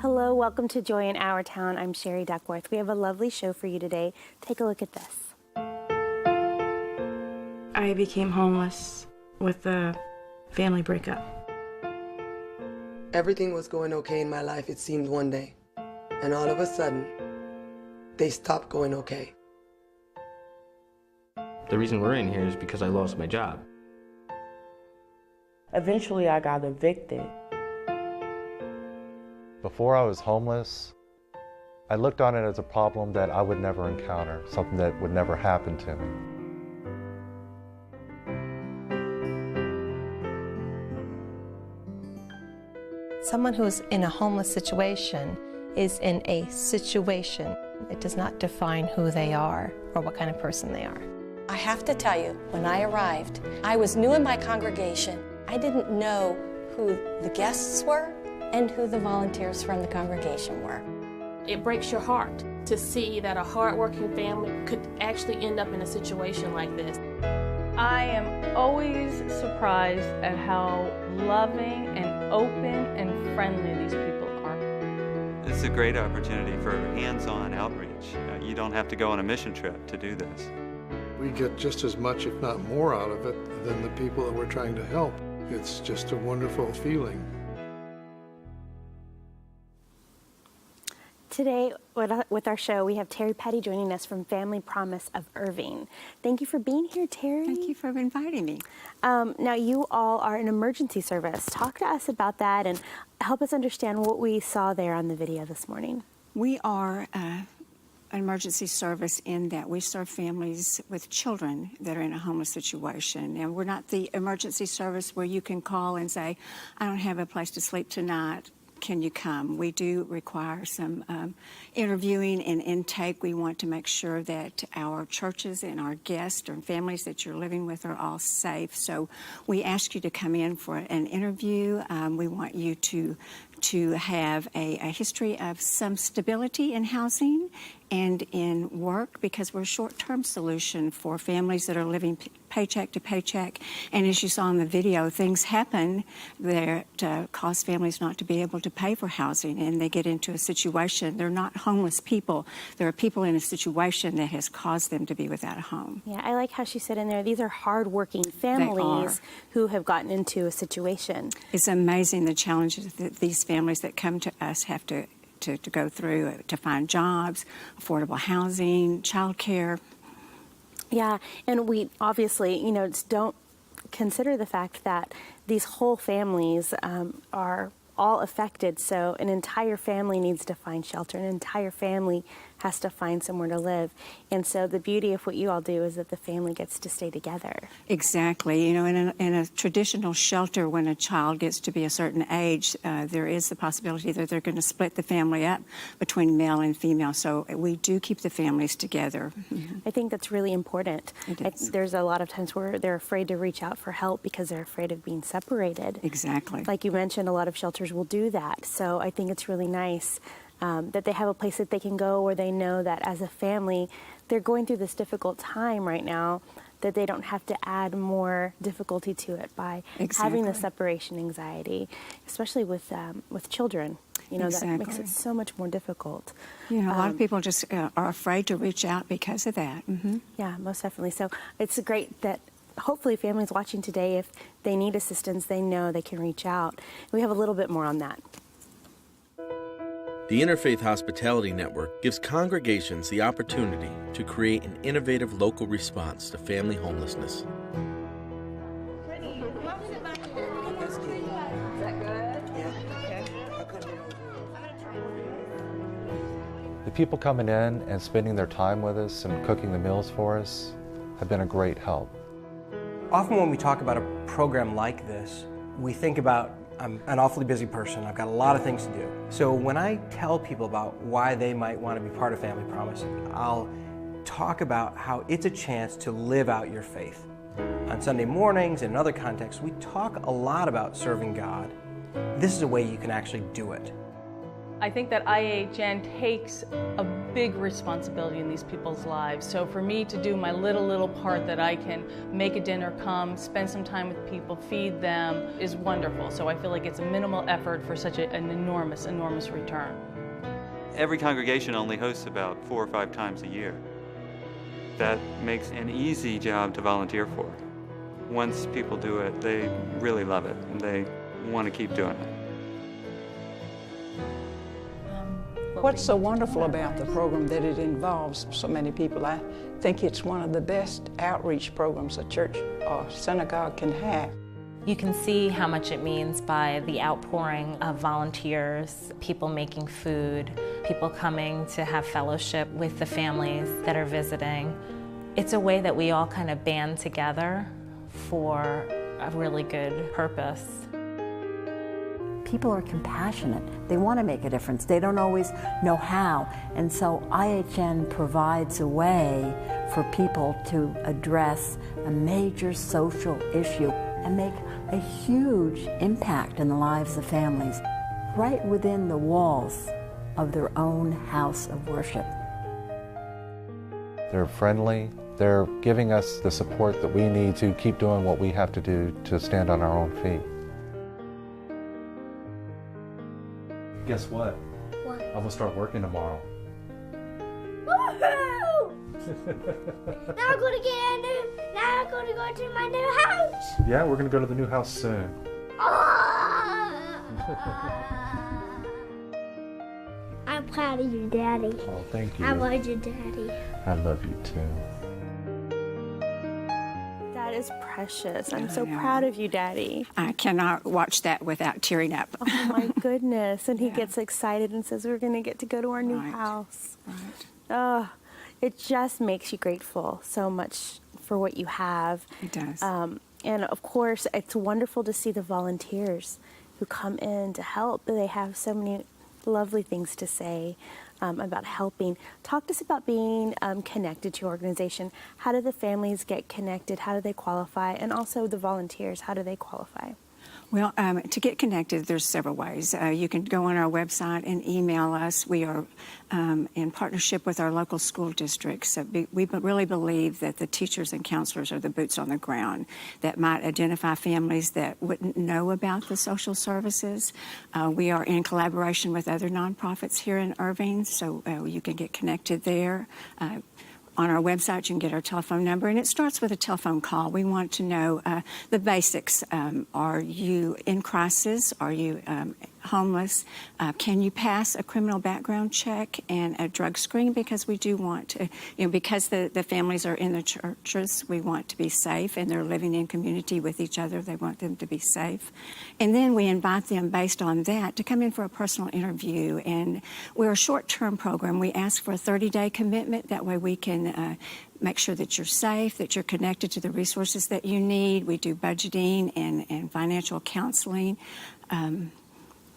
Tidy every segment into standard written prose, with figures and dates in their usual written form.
Hello, welcome to Joy in Our Town. I'm Sherry Duckworth. We have a lovely show for you today. Take a look at this. I became homeless with a family breakup. Everything was going okay in my life, it seemed, one day. And all of a sudden, they stopped going okay. The reason we're in here is because I lost my job. Eventually, I got evicted. Before I was homeless, I looked on it as a problem that I would never encounter, something that would never happen to me. Someone who is in a homeless situation is in a situation. It does not define who they are or what kind of person they are. I have to tell you, when I arrived, I was new in my congregation. I didn't know who the guests were and who the volunteers from the congregation were. It breaks your heart to see that a hardworking family could actually end up in a situation like this. I am always surprised at how loving and open and friendly these people are. It's a great opportunity for hands-on outreach. You don't have to go on a mission trip to do this. We get just as much, if not more, out of it than the people that we're trying to help. It's just a wonderful feeling. Today, with our show, we have Terry Petty joining us from Family Promise of Irving. Thank you for being here, Terry. Thank you for inviting me. Now, you all are an emergency service. Talk to us about that and help us understand what we saw there on the video this morning. We are an emergency service in that we serve families with children that are in a homeless situation. And we're not the emergency service where you can call and say, I don't have a place to sleep tonight. Can you come? We do require some interviewing and intake. We want to make sure that our churches and our guests and families that you're living with are all safe. So we ask you to come in for an interview. We want you to have a history of some stability in housing and in work, because we're a short-term solution for families that are living paycheck to paycheck. And as you saw in the video, things happen that cause families not to be able to pay for housing, and they get into a situation. They're not homeless people. There are people in a situation that has caused them to be without a home. Yeah, I like how she said in there, these are hard-working families who have gotten into a situation. It's amazing the challenges that these families that come to us have to go through to find jobs, affordable housing, childcare. Yeah, and we obviously, don't consider the fact that these whole families are all affected. So an entire family needs to find shelter. An entire family has to find somewhere to live. And so the beauty of what you all do is that the family gets to stay together. Exactly. In a traditional shelter, when a child gets to be a certain age, there is the possibility that they're going to split the family up between male and female. So we do keep the families together. Mm-hmm. I think that's really important. There's a lot of times where they're afraid to reach out for help because they're afraid of being separated. Exactly. Like you mentioned, a lot of shelters will do that. So I think it's really nice that they have a place that they can go where they know that as a family, they're going through this difficult time right now, that they don't have to add more difficulty to it by having the separation anxiety, especially with children. That makes it so much more difficult. A lot of people just are afraid to reach out because of that. Mm-hmm. Yeah, most definitely. So it's great that hopefully families watching today, if they need assistance, they know they can reach out. We have a little bit more on that. The Interfaith Hospitality Network gives congregations the opportunity to create an innovative local response to family homelessness. The people coming in and spending their time with us and cooking the meals for us have been a great help. Often when we talk about a program like this, we think about, I'm an awfully busy person, I've got a lot of things to do. So when I tell people about why they might want to be part of Family Promise, I'll talk about how it's a chance to live out your faith. On Sunday mornings and in other contexts, we talk a lot about serving God. This is a way you can actually do it. I think that IHN takes a big responsibility in these people's lives. So for me to do my little part that I can make a dinner, come, spend some time with people, feed them, is wonderful. So I feel like it's a minimal effort for such an enormous return. Every congregation only hosts about 4 or 5 times a year. That makes an easy job to volunteer for. Once people do it, they really love it, and they want to keep doing it. What's so wonderful about the program that it involves so many people? I think it's one of the best outreach programs a church or synagogue can have. You can see how much it means by the outpouring of volunteers, people making food, people coming to have fellowship with the families that are visiting. It's a way that we all kind of band together for a really good purpose. People are compassionate. They want to make a difference. They don't always know how. And so IHN provides a way for people to address a major social issue and make a huge impact in the lives of families right within the walls of their own house of worship. They're friendly. They're giving us the support that we need to keep doing what we have to do to stand on our own feet. Guess what? What? I'm gonna start working tomorrow. Woohoo! Now I'm gonna now I'm gonna go to my new house. Yeah, we're gonna go to the new house soon. I'm proud of you, Daddy. Oh, thank you. I love you, Daddy. I love you too. That is precious. I'm so proud of you, Daddy. I cannot watch that without tearing up. Oh my goodness. And he gets excited and says we're going to get to go to our new house. Right. Oh, it just makes you grateful so much for what you have. It does. And of course, it's wonderful to see the volunteers who come in to help. They have so many lovely things to say about helping. Talk to us about being connected to your organization. How do the families get connected? How do they qualify? And also the volunteers, how do they qualify? Well, to get connected, there's several ways. You can go on our website and email us. We are in partnership with our local school districts. So we really believe that the teachers and counselors are the boots on the ground that might identify families that wouldn't know about the social services. We are in collaboration with other nonprofits here in Irving, so you can get connected there. On our website, you can get our telephone number, and it starts with a telephone call. We want to know the basics. Are you in crisis? Are you homeless? Can you pass a criminal background check and a drug screen? Because we do want to, because the families are in the churches, we want to be safe, and they're living in community with each other. They want them to be safe. And then we invite them, based on that, to come in for a personal interview. And we're a short-term program. We ask for a 30-day commitment. That way we can make sure that you're safe, that you're connected to the resources that you need. We do budgeting and financial counseling.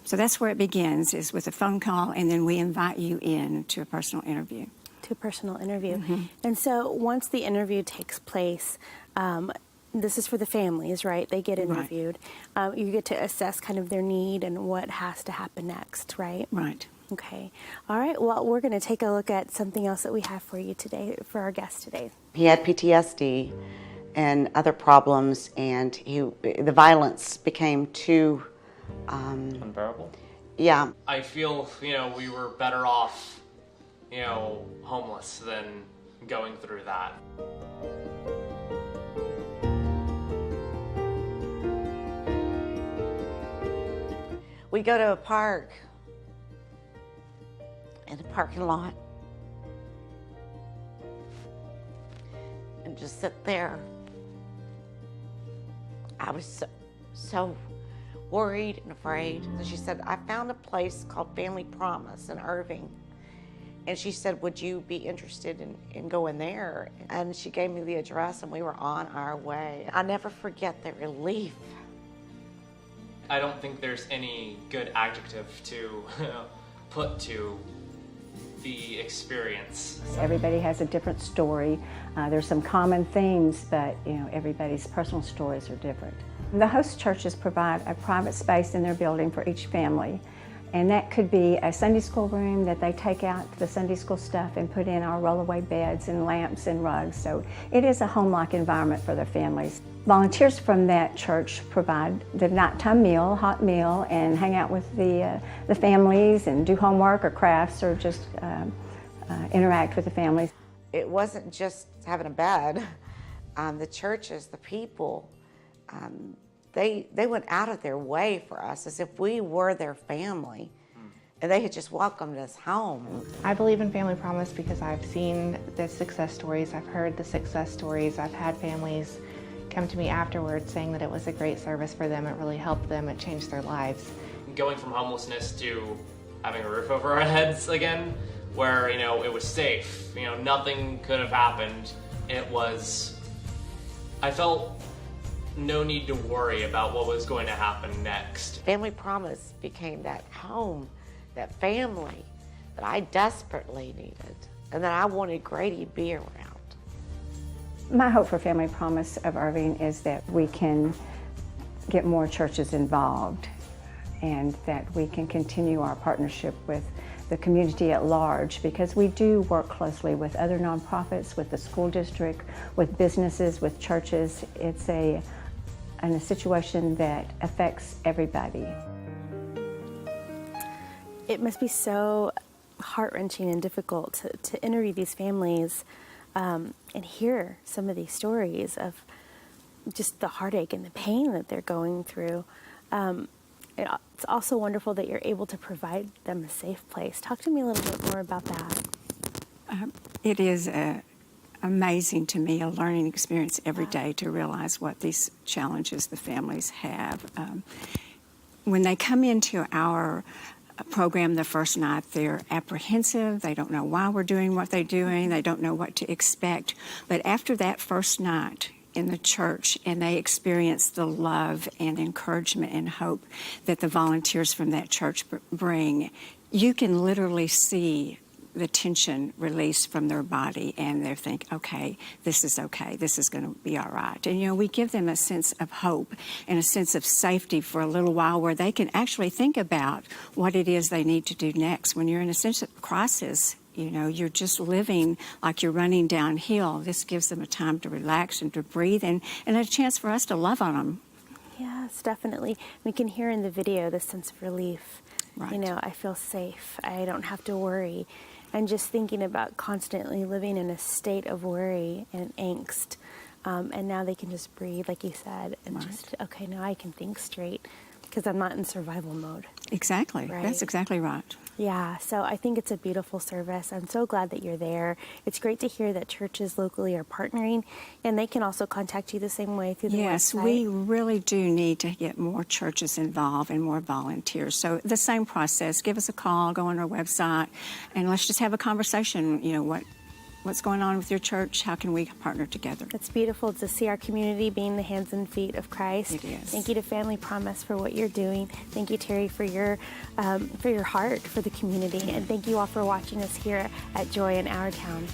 So that's where it begins, is with a phone call, and then we invite you in to a personal interview. To a personal interview. Mm-hmm. And so once the interview takes place, this is for the families, right? They get interviewed. Right. You get to assess kind of their need and what has to happen next, right? Right. Okay. All right. Well, we're going to take a look at something else that we have for you today, for our guest today. He had PTSD and other problems, and the violence became too unbearable. Yeah. I feel, we were better off, homeless than going through that. We go to a park, in a parking lot, and just sit there. I was so worried and afraid. And she said, I found a place called Family Promise in Irving. And she said, would you be interested in going there? And she gave me the address, and we were on our way. I'll never forget the relief. I don't think there's any good adjective to put to the experience. Everybody has a different story. There's some common themes, but everybody's personal stories are different. The host churches provide a private space in their building for each family, And that could be a Sunday school room that they take out the Sunday school stuff and put in our rollaway beds and lamps and rugs. So it is a home-like environment for their families. Volunteers from that church provide the nighttime meal, hot meal, and hang out with the families and do homework or crafts or just interact with the families. It wasn't just having a bed. The churches, the people, they went out of their way for us as if we were their family, and they had just welcomed us home. I believe in Family Promise because I've seen the success stories, I've heard the success stories, I've had families come to me afterwards saying that it was a great service for them, it really helped them, it changed their lives. Going from homelessness to having a roof over our heads again, where, you know, it was safe, you know, nothing could have happened. I felt no need to worry about what was going to happen next. Family Promise became that home, that family that I desperately needed and that I wanted Grady to be around. My hope for Family Promise of Irving is that we can get more churches involved and that we can continue our partnership with the community at large, because we do work closely with other nonprofits, with the school district, with businesses, with churches. It's a situation that affects everybody. It must be so heart-wrenching and difficult to interview these families and hear some of these stories of just the heartache and the pain that they're going through. It's also wonderful that you're able to provide them a safe place. Talk to me a little bit more about that. It is amazing to me, a learning experience every day to realize what these challenges the families have. When they come into our program the first night, they're apprehensive. They don't know why we're doing what they're doing. They don't know what to expect. But after that first night in the church, and they experience the love and encouragement and hope that the volunteers from that church bring, you can literally see the tension released from their body, and they think, okay, this is going to be all right. And, you know, we give them a sense of hope and a sense of safety for a little while where they can actually think about what it is they need to do next. When you're in a sense of crisis, you know, you're just living like you're running downhill. This gives them a time to relax and to breathe and a chance for us to love on them. Yes, definitely. We can hear in the video the sense of relief. Right. You know, I feel safe. I don't have to worry. And just thinking about constantly living in a state of worry and angst. And now they can just breathe, like you said, and just, okay, now I can think straight because I'm not in survival mode. Exactly. Right? That's exactly right. Yeah, so I think it's a beautiful service. I'm so glad that you're there. It's great to hear that churches locally are partnering, and they can also contact you the same way through the website. Yes, we really do need to get more churches involved and more volunteers. So the same process, give us a call, go on our website, and let's just have a conversation, you know, what's going on with your church? How can we partner together? It's beautiful to see our community being the hands and feet of Christ. It is. Thank you to Family Promise for what you're doing. Thank you, Terry, for your heart for the community. And thank you all for watching us here at Joy in Our Town.